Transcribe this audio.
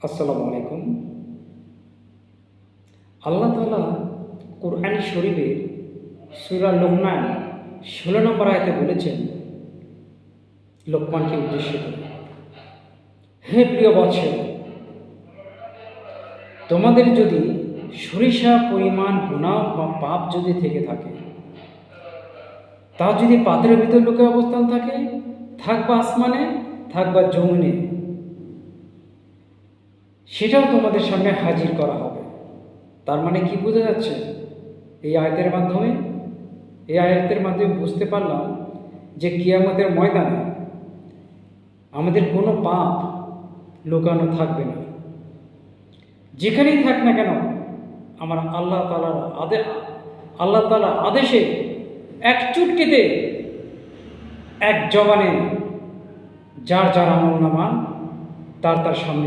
আসসালামু আলাইকুম। আল্লাহ তাআলা কোরআন শরীফে সূরা লোকমান ১৬ নম্বর আয়াতে বলেছেন লোকমানকে উদ্দেশ্য করে, হে প্রিয় বৎস, তোমাদের যদি সরিষা পরিমাণ গুনাহ বা পাপ যদি থেকে থাকে, তা যদি পাত্রের ভিতর লোকে অবস্থান থাকে, থাকবা আসমানে, থাকবা জমিনে, সেটাও তোমাদের সামনে হাজির করা হবে। তার মানে কি বোঝা যাচ্ছে? এই আয়াতের মাধ্যমে বুঝতে পারলাম যে কিয়ামতের ময়দানে আমাদের কোনো পাপ লুকানো থাকবে না। যেখানেই থাক না কেন, আমার আল্লাহ তাআলার আদেশে এক চুটকিতে, এক জবানে যার আমলনামা তার সামনে